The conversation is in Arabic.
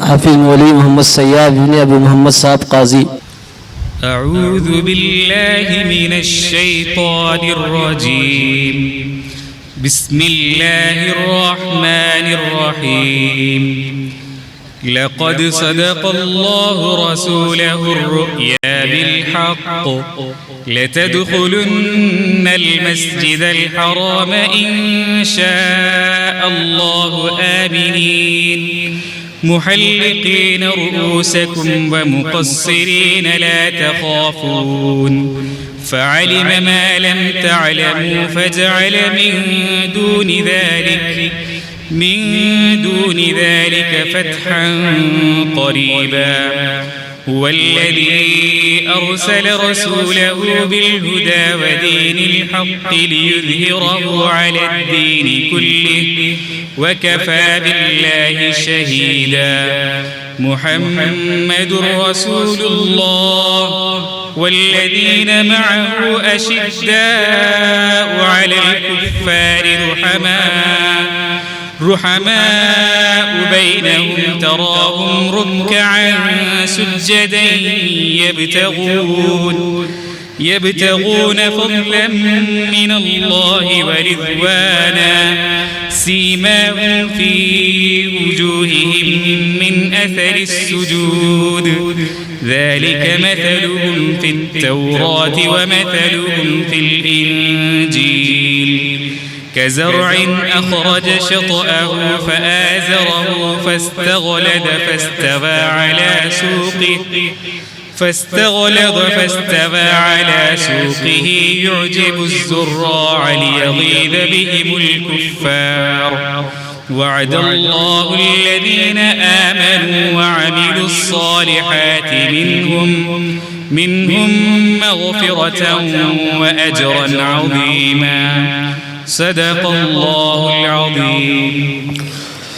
حافظ مولوی محمد سیاب بن ابی محمد صاحب قاضی. أعوذ بالله من الشيطان الرجيم. بسم الله الرحمن الرحيم. لقد صدق الله رسوله الرؤيا بالحق لتدخلن المسجد الحرام إن شاء الله آمنين محلقين رؤوسكم ومقصرين لا تخافون فعلم ما لم تعلموا فجعل من دون ذلك فتحا قريبا. هو الذي أرسل رسوله بالهدى ودين الحق ليظهره على الدين كله وكفى بالله شهيدا. محمد رسول الله والذين معه أشداء على الكفار رحماء بينهم تراهم ركعا سجدا يبتغون فضلا من الله ورضوانا سيماهم في وجوههم من أثر السجود ذلك مثلهم في التوراة ومثلهم في الإنجيل كزرع أخرج شطأه فآزره فاستغلظ على سوقه يعجب الزراع ليغيظ بهم الكفار. وعد الله الذين آمنوا وعملوا الصالحات منهم مغفرة وأجرا عظيما. صدق الله العظيم.